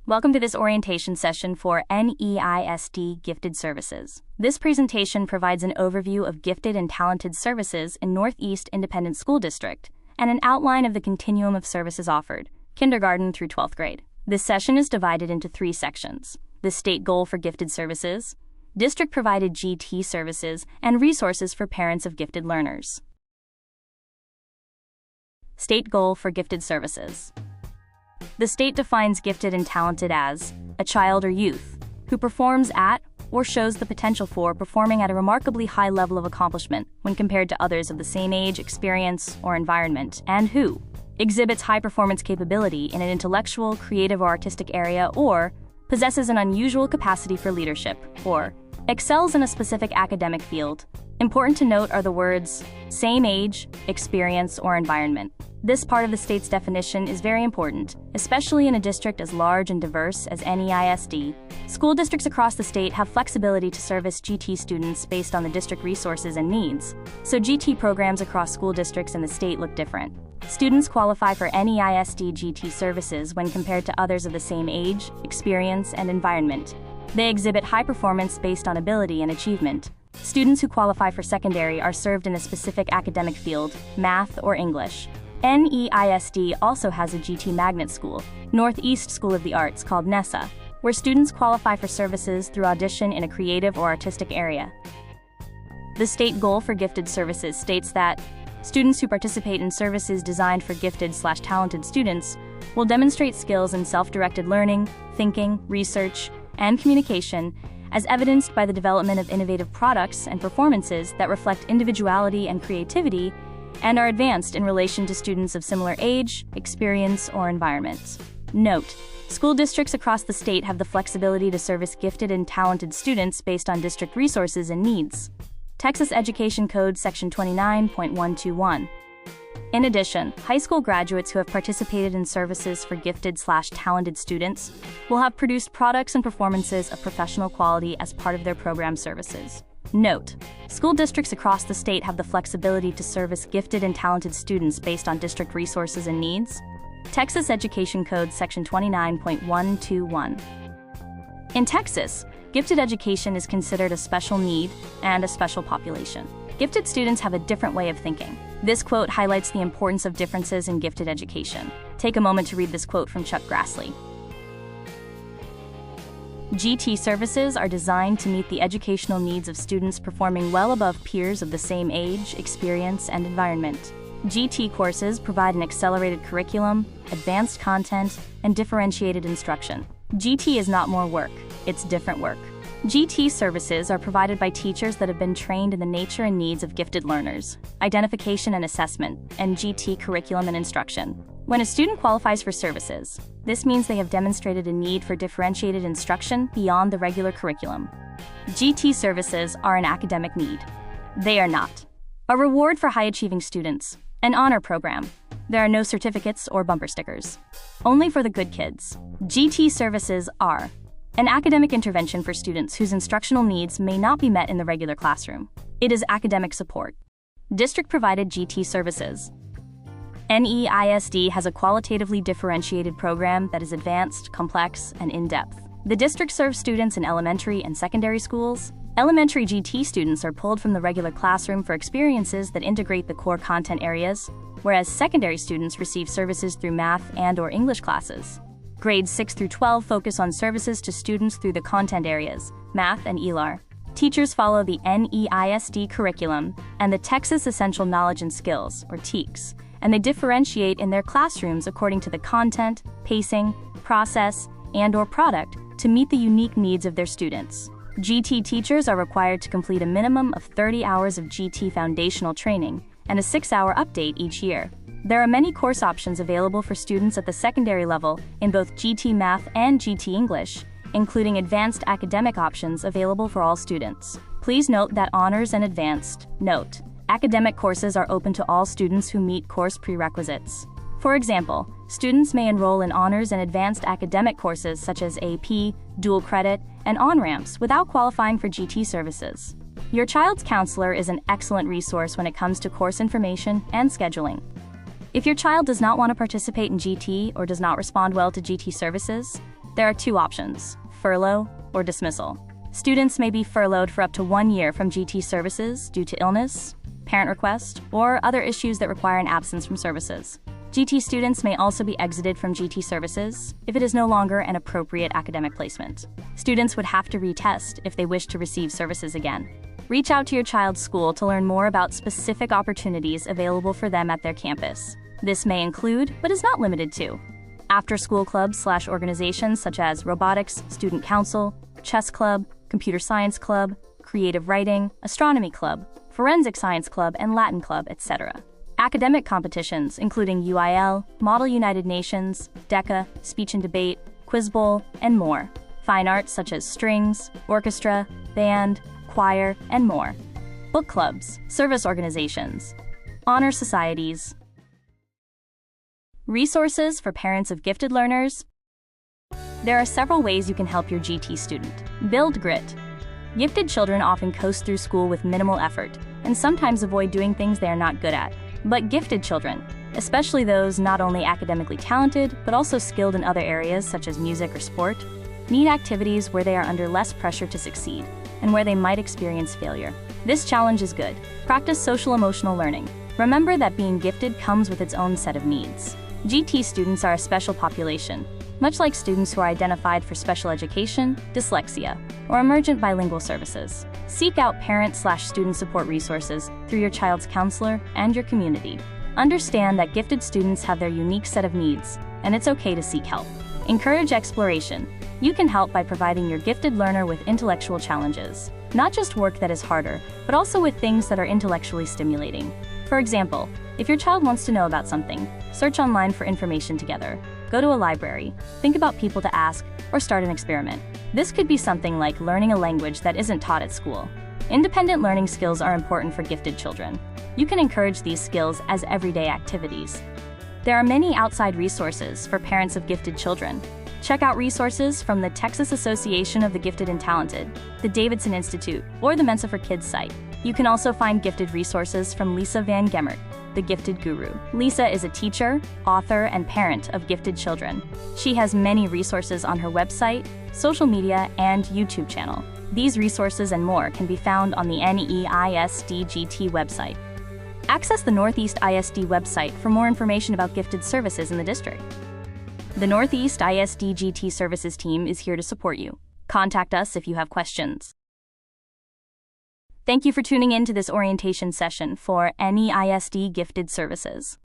Welcome to this orientation session for NEISD Gifted Services. This presentation provides an overview of gifted and talented services in Northeast Independent School District and an outline of the continuum of services offered, kindergarten through 12th grade. This session is divided into 3 sections: the state goal for gifted services, district-provided GT services, and resources for parents of gifted learners. State goal for gifted services. The state defines gifted and talented as a child or youth who performs at or shows the potential for performing at a remarkably high level of accomplishment when compared to others of the same age, experience, or environment, and who exhibits high performance capability in an intellectual, creative, or artistic area, or possesses an unusual capacity for leadership, or excels in a specific academic field. Important to note are the words same age, experience, or environment. This part of the state's definition is very important, especially in a district as large and diverse as NEISD. School districts across the state have flexibility to service GT students based on the district resources and needs, so GT programs across school districts in the state look different. Students qualify for NEISD GT services when compared to others of the same age, experience, and environment. They exhibit high performance based on ability and achievement. Students who qualify for secondary are served in a specific academic field, math or English. NEISD also has a GT magnet school, Northeast School of the Arts, called NESA, where students qualify for services through audition in a creative or artistic area. The state goal for gifted services states that students who participate in services designed for gifted/talented students will demonstrate skills in self-directed learning, thinking, research, and communication, as evidenced by the development of innovative products and performances that reflect individuality and creativity and are advanced in relation to students of similar age, experience, or environment. Note: school districts across the state have the flexibility to service gifted and talented students based on district resources and needs. Texas Education Code Section 29.121. In addition, high school graduates who have participated in services for gifted/talented students will have produced products and performances of professional quality as part of their program services. Note: school districts across the state have the flexibility to service gifted and talented students based on district resources and needs. Texas Education Code Section 29.121. In Texas, gifted education is considered a special need and a special population. Gifted students have a different way of thinking. This quote highlights the importance of differences in gifted education. Take a moment to read this quote from Chuck Grassley. GT services are designed to meet the educational needs of students performing well above peers of the same age, experience, and environment. GT courses provide an accelerated curriculum, advanced content, and differentiated instruction. GT is not more work, it's different work. GT services are provided by teachers that have been trained in the nature and needs of gifted learners, identification and assessment, and GT curriculum and instruction. When a student qualifies for services, this means they have demonstrated a need for differentiated instruction beyond the regular curriculum. GT services are an academic need. They are not a reward for high-achieving students, an honor program. There are no certificates or bumper stickers. Only for the good kids. GT services are an academic intervention for students whose instructional needs may not be met in the regular classroom. It is academic support. District-provided GT services. NEISD has a qualitatively differentiated program that is advanced, complex, and in-depth. The district serves students in elementary and secondary schools. Elementary GT students are pulled from the regular classroom for experiences that integrate the core content areas, whereas secondary students receive services through math and/or English classes. Grades 6 through 12 focus on services to students through the content areas, math and ELAR. Teachers follow the NEISD curriculum and the Texas Essential Knowledge and Skills, or TEKS, and they differentiate in their classrooms according to the content, pacing, process, and/or product to meet the unique needs of their students. GT teachers are required to complete a minimum of 30 hours of GT foundational training and a 6-hour update each year. There are many course options available for students at the secondary level in both GT Math and GT English, including advanced academic options available for all students. Please note that honors and advanced academic courses are open to all students who meet course prerequisites. For example, students may enroll in honors and advanced academic courses such as AP, dual credit, and on-ramps without qualifying for GT services. Your child's counselor is an excellent resource when it comes to course information and scheduling. If your child does not want to participate in GT or does not respond well to GT services, There are two options: furlough or dismissal. Students may be furloughed for up to 1 year from GT services due to illness, parent request, or other issues that require an absence from services. GT students may also be exited from GT services if it is no longer an appropriate academic placement. Students would have to retest if they wish to receive services again. Reach out to your child's school to learn more about specific opportunities available for them at their campus. This may include, but is not limited to, after-school clubs/organizations such as robotics, student council, chess club, computer science club, creative writing, astronomy club, forensic science club, and Latin club, etc. Academic competitions including UIL, Model United Nations, DECA, Speech and Debate, Quiz Bowl, and more. Fine arts such as strings, orchestra, band, choir, and more. Book clubs, service organizations, honor societies. Resources for parents of gifted learners. There are several ways you can help your GT student. Build grit. Gifted children often coast through school with minimal effort and sometimes avoid doing things they are not good at. But gifted children, especially those not only academically talented but also skilled in other areas such as music or sport, need activities where they are under less pressure to succeed and where they might experience failure. This challenge is good. Practice social-emotional learning. Remember that being gifted comes with its own set of needs. GT students are a special population, much like students who are identified for special education, dyslexia, or emergent bilingual services. Seek out parent/student support resources through your child's counselor and your community. Understand that gifted students have their unique set of needs, and it's okay to seek help. Encourage exploration. You can help by providing your gifted learner with intellectual challenges. Not just work that is harder, but also with things that are intellectually stimulating. For example, if your child wants to know about something, search online for information together. Go to a library, think about people to ask, or start an experiment. This could be something like learning a language that isn't taught at school. Independent learning skills are important for gifted children. You can encourage these skills as everyday activities. There are many outside resources for parents of gifted children. Check out resources from the Texas Association of the Gifted and Talented, the Davidson Institute, or the Mensa for Kids site. You can also find gifted resources from Lisa Van Gemert, the Gifted Guru. Lisa is a teacher, author, and parent of gifted children. She has many resources on her website, social media, and YouTube channel. These resources and more can be found on the NEISD GT website. Access the Northeast ISD website for more information about gifted services in the district. The Northeast ISD GT Services team is here to support you. Contact us if you have questions. Thank you for tuning in to this orientation session for NEISD Gifted Services.